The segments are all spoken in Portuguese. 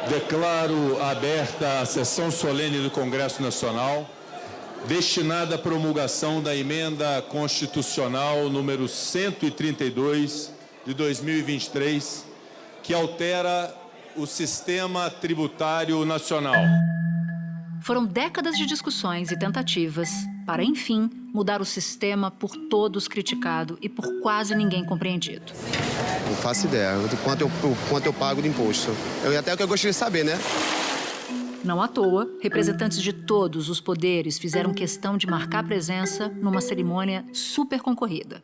Declaro aberta a sessão solene do Congresso Nacional, destinada à promulgação da Emenda Constitucional número 132 de 2023, que altera o sistema tributário nacional. Foram décadas de discussões e tentativas para, enfim, mudar o sistema por todos criticado e por quase ninguém compreendido. Não faço ideia do quanto eu pago de imposto. Até o que eu gostaria de saber, né? Não à toa, representantes de todos os poderes fizeram questão de marcar presença numa cerimônia super concorrida.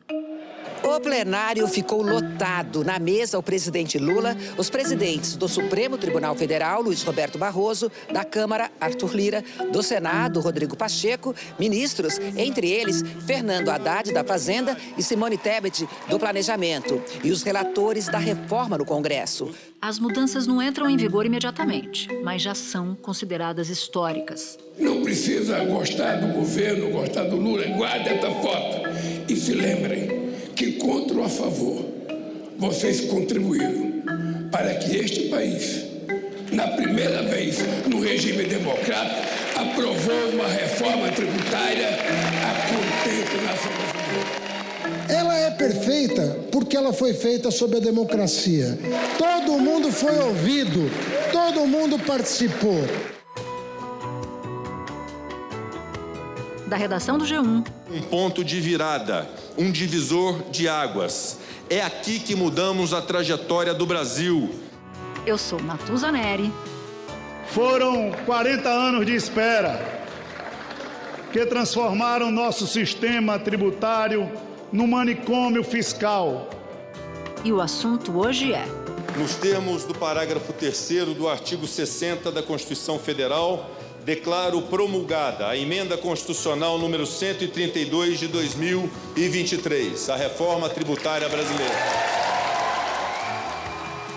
O plenário ficou lotado. Na mesa, o presidente Lula, os presidentes do Supremo Tribunal Federal, Luiz Roberto Barroso, da Câmara, Arthur Lira, do Senado, Rodrigo Pacheco, ministros, entre eles, Fernando Haddad, da Fazenda, e Simone Tebet, do Planejamento, e os relatores da reforma no Congresso. As mudanças não entram em vigor imediatamente, mas já são consideradas históricas. Não precisa gostar do governo, gostar do Lula, guarde essa foto e se lembrem que, contra ou a favor, vocês contribuíram para que este país, na primeira vez no regime democrático, aprovou uma reforma tributária a contento nacional. Ela é perfeita porque ela foi feita sob a democracia. Todo mundo foi ouvido, todo mundo participou. Da redação do G1. Um ponto de virada, um divisor de águas. É aqui que mudamos a trajetória do Brasil. Eu sou Natuza Neri. Foram 40 anos de espera que transformaram nosso sistema tributário num manicômio fiscal. E o assunto hoje é: nos termos do parágrafo 3º do artigo 60 da Constituição Federal, declaro promulgada a Emenda Constitucional número 132 de 2023, a reforma tributária brasileira.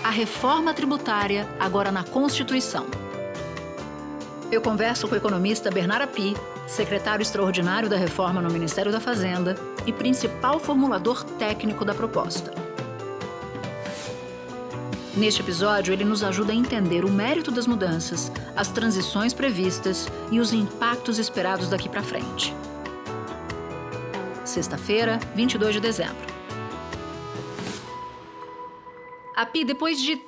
A reforma tributária agora na Constituição. Eu converso com o economista Bernard Api, secretário extraordinário da reforma no Ministério da Fazenda e principal formulador técnico da proposta. Neste episódio, ele nos ajuda a entender o mérito das mudanças, as transições previstas e os impactos esperados daqui para frente. Sexta-feira, 22 de dezembro. Api, depois de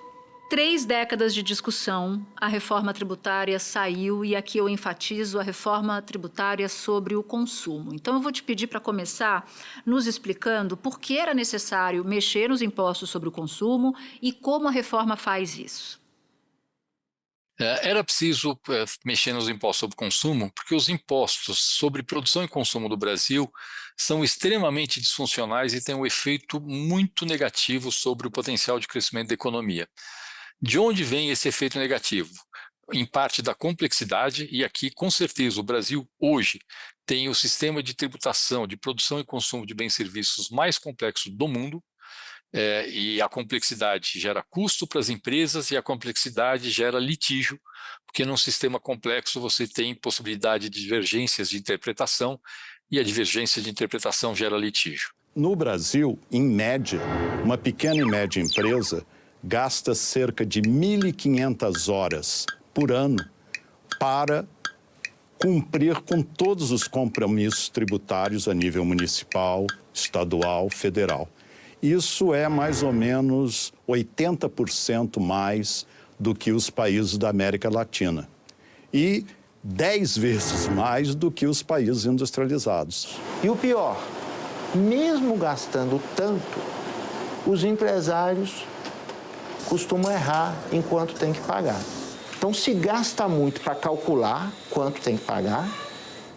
3 décadas de discussão, a reforma tributária saiu e aqui eu enfatizo a reforma tributária sobre o consumo. Então eu vou te pedir para começar nos explicando por que era necessário mexer nos impostos sobre o consumo e como a reforma faz isso. Era preciso mexer nos impostos sobre o consumo porque os impostos sobre produção e consumo do Brasil são extremamente disfuncionais e têm um efeito muito negativo sobre o potencial de crescimento da economia. De onde vem esse efeito negativo? Em parte da complexidade, e aqui, com certeza, o Brasil hoje tem o sistema de tributação de produção e consumo de bens e serviços mais complexo do mundo, e a complexidade gera custo para as empresas e a complexidade gera litígio, porque num sistema complexo você tem possibilidade de divergências de interpretação, e a divergência de interpretação gera litígio. No Brasil, em média, uma pequena e média empresa gasta cerca de 1.500 horas por ano para cumprir com todos os compromissos tributários a nível municipal, estadual, federal. Isso é mais ou menos 80% mais do que os países da América Latina e 10 vezes mais do que os países industrializados. E o pior, mesmo gastando tanto, os empresários costumam errar em quanto tem que pagar. Então, se gasta muito para calcular quanto tem que pagar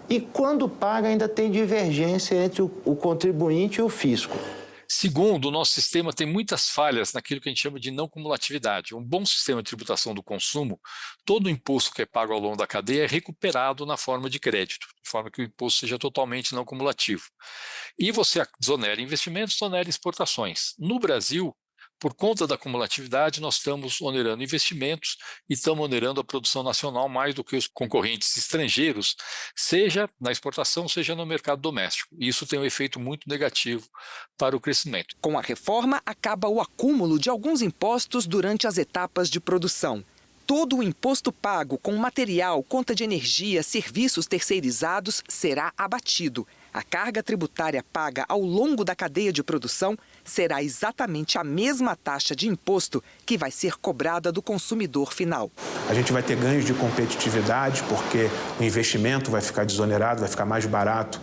e quando paga ainda tem divergência entre o contribuinte e o fisco. Segundo, o nosso sistema tem muitas falhas naquilo que a gente chama de não cumulatividade. Um bom sistema de tributação do consumo, todo o imposto que é pago ao longo da cadeia é recuperado na forma de crédito, de forma que o imposto seja totalmente não cumulativo. E você desonera investimentos, desonera exportações. No Brasil, por conta da cumulatividade, nós estamos onerando investimentos e estamos onerando a produção nacional mais do que os concorrentes estrangeiros, seja na exportação, seja no mercado doméstico. E isso tem um efeito muito negativo para o crescimento. Com a reforma, acaba o acúmulo de alguns impostos durante as etapas de produção. Todo o imposto pago com material, conta de energia, serviços terceirizados será abatido. A carga tributária paga ao longo da cadeia de produção será exatamente a mesma taxa de imposto que vai ser cobrada do consumidor final. A gente vai ter ganhos de competitividade, porque o investimento vai ficar desonerado, vai ficar mais barato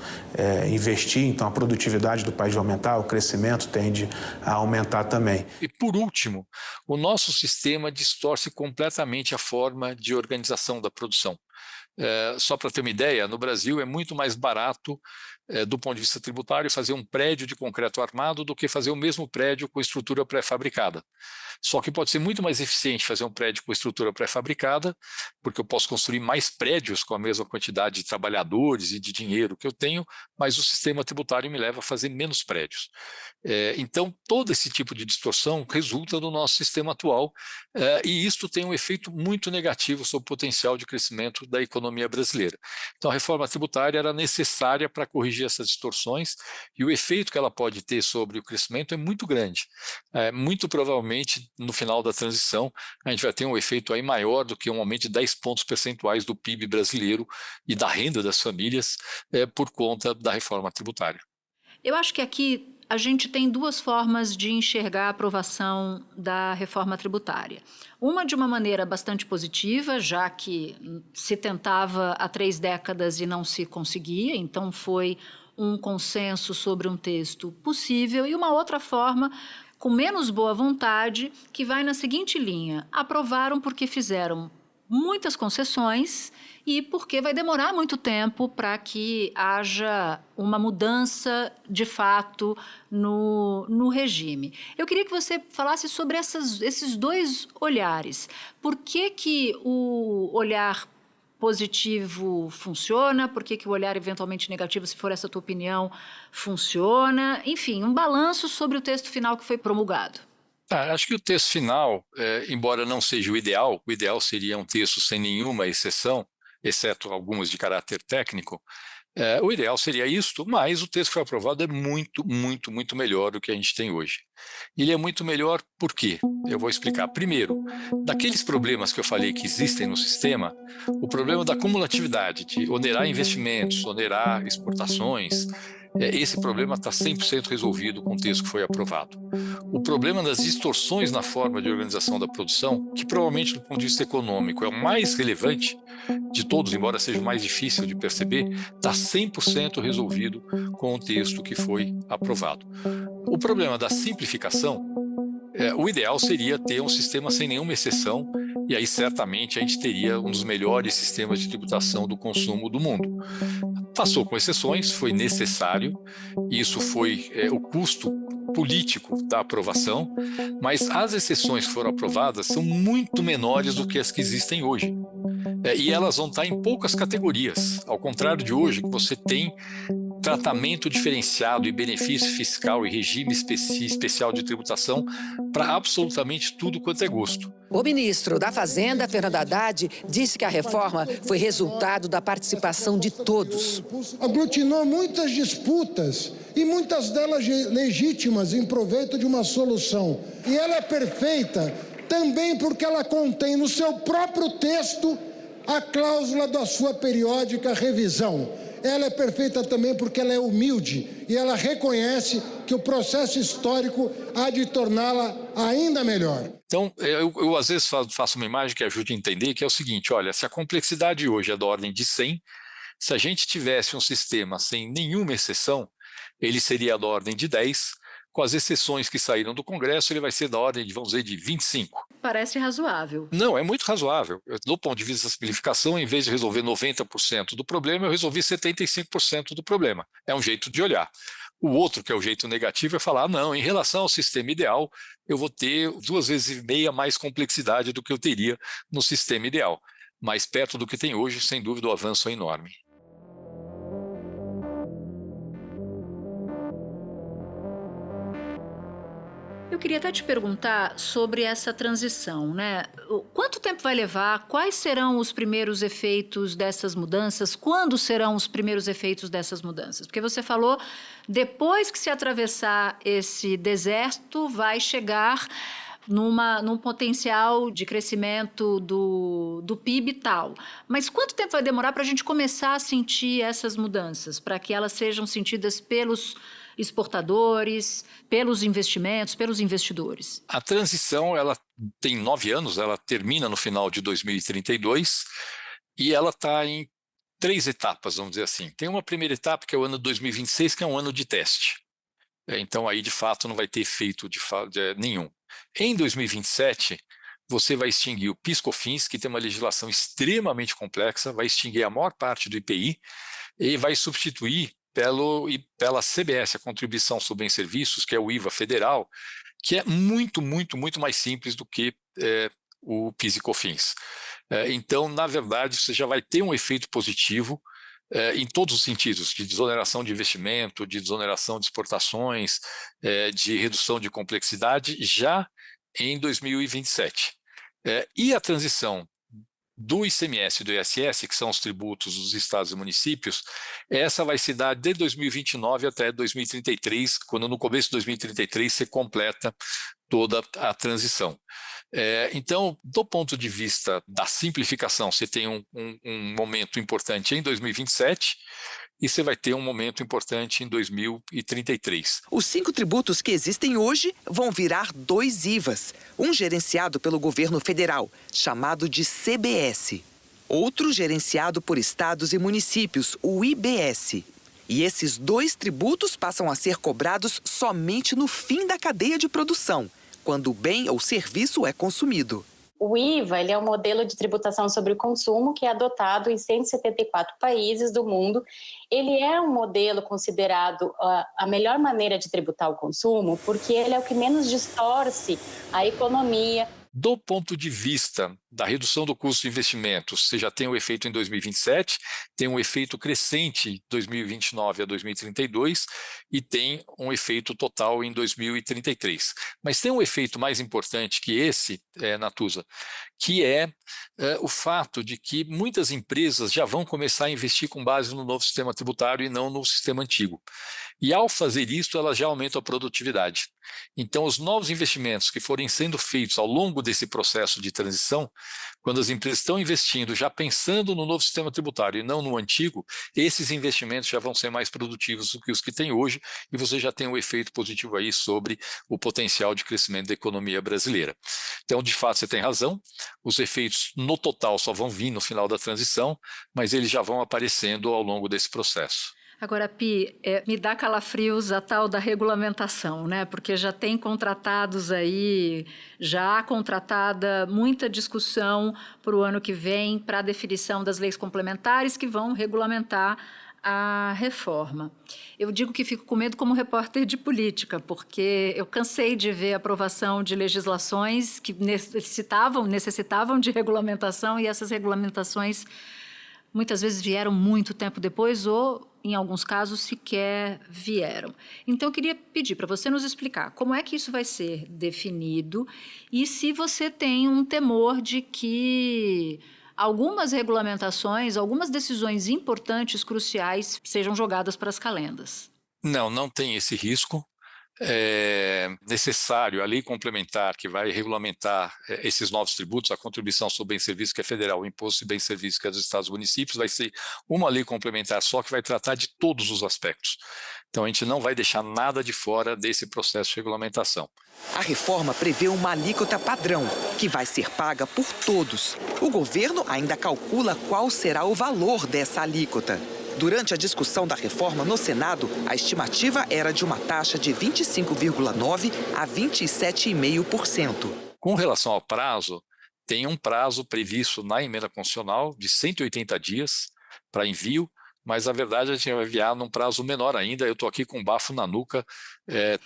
investir, então a produtividade do país vai aumentar, o crescimento tende a aumentar também. E por último, o nosso sistema distorce completamente a forma de organização da produção. Só para ter uma ideia, no Brasil é muito mais barato, do ponto de vista tributário, fazer um prédio de concreto armado do que fazer o mesmo prédio com estrutura pré-fabricada. Só que pode ser muito mais eficiente fazer um prédio com estrutura pré-fabricada, porque eu posso construir mais prédios com a mesma quantidade de trabalhadores e de dinheiro que eu tenho, mas o sistema tributário me leva a fazer menos prédios. Então, todo esse tipo de distorção resulta do nosso sistema atual, e isto tem um efeito muito negativo sobre o potencial de crescimento da economia brasileira. Então, a reforma tributária era necessária para corrigir essas distorções, e o efeito que ela pode ter sobre o crescimento é muito grande. Muito provavelmente, no final da transição, a gente vai ter um efeito aí maior do que um aumento de 10 pontos percentuais do PIB brasileiro e da renda das famílias por conta da reforma tributária. Eu acho que aqui a gente tem duas formas de enxergar a aprovação da reforma tributária. Uma de uma maneira bastante positiva, já que se tentava há 3 décadas e não se conseguia, então foi um consenso sobre um texto possível, e uma outra forma, com menos boa vontade, que vai na seguinte linha: aprovaram porque fizeram muitas concessões e porque vai demorar muito tempo para que haja uma mudança de fato no regime. Eu queria que você falasse sobre esses dois olhares. Por que o olhar positivo funciona? Por que o olhar eventualmente negativo, se for essa tua opinião, funciona? Enfim, um balanço sobre o texto final que foi promulgado. Acho que o texto final, embora não seja o ideal seria um texto sem nenhuma exceção, exceto algumas de caráter técnico. O ideal seria isto, mas o texto que foi aprovado é muito, muito, muito melhor do que a gente tem hoje. Ele é muito melhor por quê? Eu vou explicar. Primeiro, daqueles problemas que eu falei que existem no sistema, o problema da cumulatividade, de onerar investimentos, onerar exportações, esse problema está 100% resolvido com o texto que foi aprovado. O problema das distorções na forma de organização da produção, que provavelmente do ponto de vista econômico é o mais relevante de todos, embora seja o mais difícil de perceber, está 100% resolvido com o texto que foi aprovado. O problema da simplificação, o ideal seria ter um sistema sem nenhuma exceção, e aí certamente a gente teria um dos melhores sistemas de tributação do consumo do mundo. Passou com exceções, foi necessário, isso foi o custo político da aprovação, mas as exceções que foram aprovadas são muito menores do que as que existem hoje. E elas vão estar em poucas categorias, ao contrário de hoje, que você tem tratamento diferenciado e benefício fiscal e regime especial de tributação para absolutamente tudo quanto é gosto. O ministro da Fazenda, Fernando Haddad, disse que a reforma foi resultado da participação de todos. Aglutinou muitas disputas e muitas delas legítimas em proveito de uma solução. E ela é perfeita também porque ela contém no seu próprio texto a cláusula da sua periódica revisão. Ela é perfeita também porque ela é humilde e ela reconhece que o processo histórico há de torná-la ainda melhor. Então, eu às vezes faço uma imagem que ajude a entender, que é o seguinte: olha, se a complexidade hoje é da ordem de 100, se a gente tivesse um sistema sem nenhuma exceção, ele seria da ordem de 10, com as exceções que saíram do Congresso, ele vai ser da ordem de, vamos dizer, de 25. Parece razoável. Não, é muito razoável. Do ponto de vista da simplificação, em vez de resolver 90% do problema, eu resolvi 75% do problema. É um jeito de olhar. O outro, que é o jeito negativo, é falar, não, em relação ao sistema ideal, eu vou ter 2,5 vezes mais complexidade do que eu teria no sistema ideal. Mas perto do que tem hoje, sem dúvida, o avanço é enorme. Eu queria até te perguntar sobre essa transição, né? Quanto tempo vai levar? Quais serão os primeiros efeitos dessas mudanças? Quando serão os primeiros efeitos dessas mudanças? Porque você falou, depois que se atravessar esse deserto, vai chegar num potencial de crescimento do PIB tal. Mas quanto tempo vai demorar para a gente começar a sentir essas mudanças, para que elas sejam sentidas pelos exportadores, pelos investimentos, pelos investidores? A transição, ela tem 9 anos, ela termina no final de 2032 e ela está em 3 etapas, vamos dizer assim. Tem uma primeira etapa, que é o ano de 2026, que é um ano de teste. Então, aí, de fato, não vai ter efeito nenhum. Em 2027, você vai extinguir o PIS/COFINS, que tem uma legislação extremamente complexa, vai extinguir a maior parte do IPI e vai substituir pela CBS, a Contribuição sobre Bens e Serviços, que é o IVA federal, que é muito, muito, muito mais simples do que o PIS e COFINS. Então, na verdade, você já vai ter um efeito positivo em todos os sentidos, de desoneração de investimento, de desoneração de exportações, de redução de complexidade, já em 2027. E a transição do ICMS e do ISS, que são os tributos dos estados e municípios, essa vai se dar de 2029 até 2033, quando no começo de 2033 se completa toda a transição. Então, do ponto de vista da simplificação, você tem um momento importante em 2027 e você vai ter um momento importante em 2033. Os 5 tributos que existem hoje vão virar 2 IVAs, um gerenciado pelo governo federal, chamado de CBS, outro gerenciado por estados e municípios, o IBS. E esses 2 tributos passam a ser cobrados somente no fim da cadeia de produção, quando o bem ou serviço é consumido. O IVA ele é um modelo de tributação sobre o consumo que é adotado em 174 países do mundo. Ele é um modelo considerado a melhor maneira de tributar o consumo, porque ele é o que menos distorce a economia. Do ponto de vista da redução do custo de investimentos, você já tem o efeito em 2027, tem um efeito crescente de 2029 a 2032 e tem um efeito total em 2033. Mas tem um efeito mais importante que esse, Natuza, que é o fato de que muitas empresas já vão começar a investir com base no novo sistema tributário e não no sistema antigo. E ao fazer isso, elas já aumentam a produtividade. Então, os novos investimentos que forem sendo feitos ao longo desse processo de transição, quando as empresas estão investindo já pensando no novo sistema tributário e não no antigo, esses investimentos já vão ser mais produtivos do que os que tem hoje e você já tem um efeito positivo aí sobre o potencial de crescimento da economia brasileira. Então, de fato, você tem razão, os efeitos no total só vão vir no final da transição, mas eles já vão aparecendo ao longo desse processo. Agora, Pi, me dá calafrios a tal da regulamentação, né? Porque já tem contratados aí, já há contratada muita discussão para o ano que vem para a definição das leis complementares que vão regulamentar a reforma. Eu digo que fico com medo como repórter de política, porque eu cansei de ver a aprovação de legislações que necessitavam de regulamentação e essas regulamentações muitas vezes vieram muito tempo depois ou, em alguns casos, sequer vieram. Então, eu queria pedir para você nos explicar como é que isso vai ser definido e se você tem um temor de que algumas regulamentações, algumas decisões importantes, cruciais, sejam jogadas para as calendas. Não tem esse risco. É necessário a lei complementar que vai regulamentar esses novos tributos, a contribuição sobre bens e serviços, que é federal, o imposto de bens e serviços, que é dos estados e municípios, vai ser uma lei complementar só que vai tratar de todos os aspectos. Então, a gente não vai deixar nada de fora desse processo de regulamentação. A reforma prevê uma alíquota padrão, que vai ser paga por todos. O governo ainda calcula qual será o valor dessa alíquota. Durante a discussão da reforma no Senado, a estimativa era de uma taxa de 25,9% a 27,5%. Com relação ao prazo, tem um prazo previsto na emenda constitucional de 180 dias para envio, mas a verdade a gente vai enviar num prazo menor ainda. Eu estou aqui com um bafo na nuca,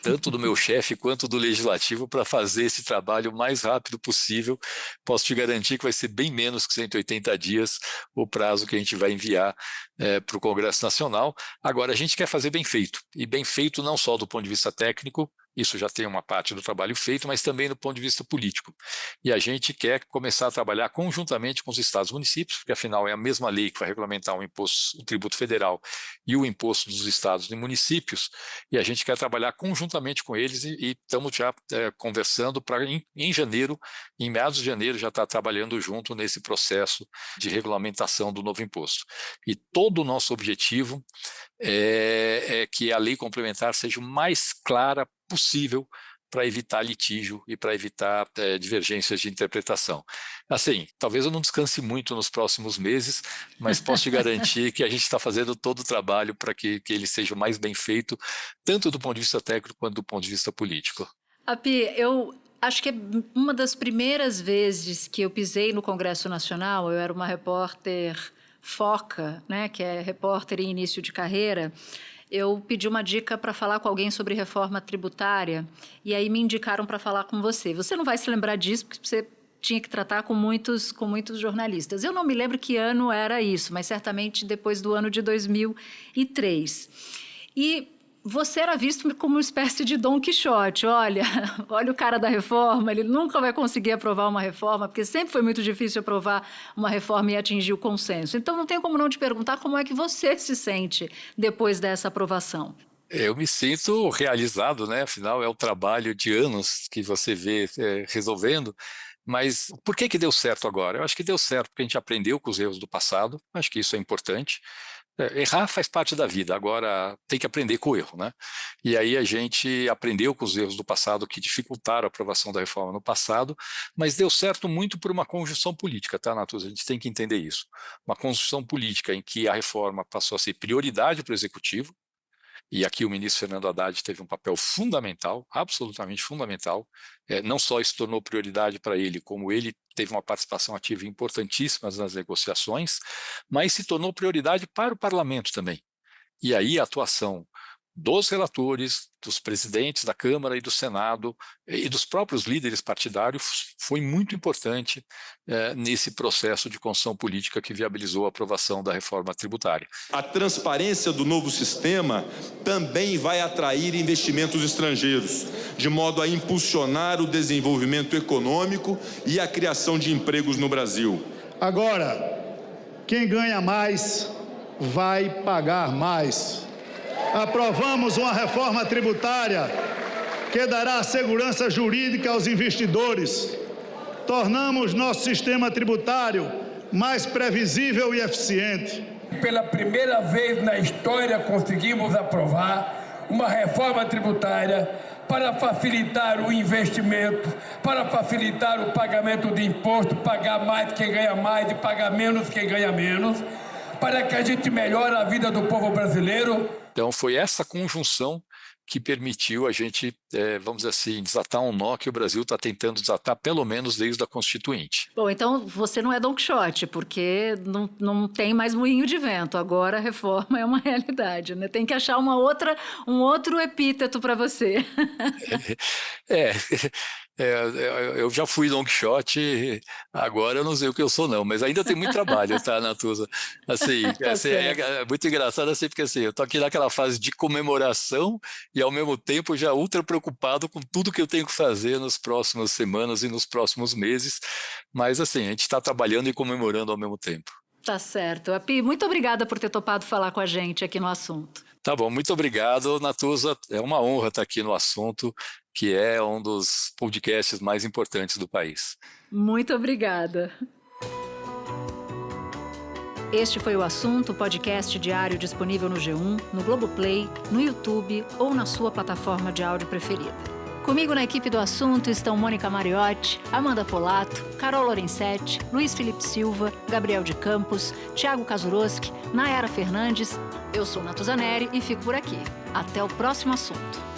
tanto do meu chefe quanto do legislativo, para fazer esse trabalho o mais rápido possível. Posso te garantir que vai ser bem menos que 180 dias o prazo que a gente vai enviar para o Congresso Nacional. Agora, a gente quer fazer bem feito, e bem feito não só do ponto de vista técnico, isso já tem uma parte do trabalho feito, mas também do ponto de vista político. E a gente quer começar a trabalhar conjuntamente com os estados e municípios, porque afinal é a mesma lei que vai regulamentar o tributo federal e o imposto dos estados e municípios, e a gente quer trabalhar conjuntamente com eles e estamos já conversando para em janeiro, em meados de janeiro, já estar trabalhando junto nesse processo de regulamentação do novo imposto. E todo o nosso objetivo é que a lei complementar seja o mais clara possível para evitar litígio e para evitar divergências de interpretação. Assim, talvez eu não descanse muito nos próximos meses, mas posso te garantir que a gente está fazendo todo o trabalho para que ele seja o mais bem feito, tanto do ponto de vista técnico quanto do ponto de vista político. Api, eu acho que é uma das primeiras vezes que eu pisei no Congresso Nacional, eu era uma repórter foca, né, que é repórter em início de carreira. Eu pedi uma dica para falar com alguém sobre reforma tributária e aí me indicaram para falar com você. Você não vai se lembrar disso porque você tinha que tratar com muitos jornalistas. Eu não me lembro que ano era isso, mas certamente depois do ano de 2003. E você era visto como uma espécie de Dom Quixote. Olha o cara da reforma, ele nunca vai conseguir aprovar uma reforma, porque sempre foi muito difícil aprovar uma reforma e atingir o consenso. Então, não tem como não te perguntar como é que você se sente depois dessa aprovação. Eu me sinto realizado, né? Afinal, é o trabalho de anos que você vê resolvendo. Mas por que deu certo agora? Eu acho que deu certo porque a gente aprendeu com os erros do passado, acho que isso é importante. Errar faz parte da vida, agora tem que aprender com o erro, né? E aí a gente aprendeu com os erros do passado que dificultaram a aprovação da reforma no passado, mas deu certo muito por uma conjunção política, tá, Natuza? A gente tem que entender isso. Uma conjunção política em que a reforma passou a ser prioridade para o Executivo, e aqui o ministro Fernando Haddad teve um papel fundamental, absolutamente fundamental. Não só isso tornou prioridade para ele, como ele teve uma participação ativa importantíssima nas negociações, mas se tornou prioridade para o parlamento também. E aí a atuação dos relatores, dos presidentes da Câmara e do Senado e dos próprios líderes partidários foi muito importante nesse processo de construção política que viabilizou a aprovação da reforma tributária. A transparência do novo sistema também vai atrair investimentos estrangeiros, de modo a impulsionar o desenvolvimento econômico e a criação de empregos no Brasil. Agora, quem ganha mais vai pagar mais. Aprovamos uma reforma tributária que dará segurança jurídica aos investidores. Tornamos nosso sistema tributário mais previsível e eficiente. Pela primeira vez na história conseguimos aprovar uma reforma tributária para facilitar o investimento, para facilitar o pagamento de imposto, pagar mais quem ganha mais e pagar menos quem ganha menos, para que a gente melhore a vida do povo brasileiro. Então, foi essa conjunção que permitiu a gente, vamos dizer assim, desatar um nó que o Brasil está tentando desatar, pelo menos desde a Constituinte. Bom, então você não é Don Quixote, porque não tem mais moinho de vento. Agora a reforma é uma realidade, né? Tem que achar um outro epíteto para você. Eu já fui Don Quixote, agora eu não sei o que eu sou não, mas ainda tem muito trabalho, tá, Natuza? Assim, é muito engraçado assim, porque assim, eu tô aqui naquela fase de comemoração e ao mesmo tempo já ultra preocupado com tudo que eu tenho que fazer nas próximas semanas e nos próximos meses, mas assim, a gente está trabalhando e comemorando ao mesmo tempo. Tá certo. Api, muito obrigada por ter topado falar com a gente aqui no assunto. Tá bom, muito obrigado, Natuza. É uma honra estar aqui no assunto, que é um dos podcasts mais importantes do país. Muito obrigada. Este foi o Assunto, podcast diário disponível no G1, no Globoplay, no YouTube ou na sua plataforma de áudio preferida. Comigo na equipe do Assunto estão Mônica Mariotti, Amanda Polato, Carol Lorenzetti, Luiz Felipe Silva, Gabriel de Campos, Thiago Kazuroski, Nayara Fernandes. Eu sou Natuza Neri e fico por aqui. Até o próximo assunto.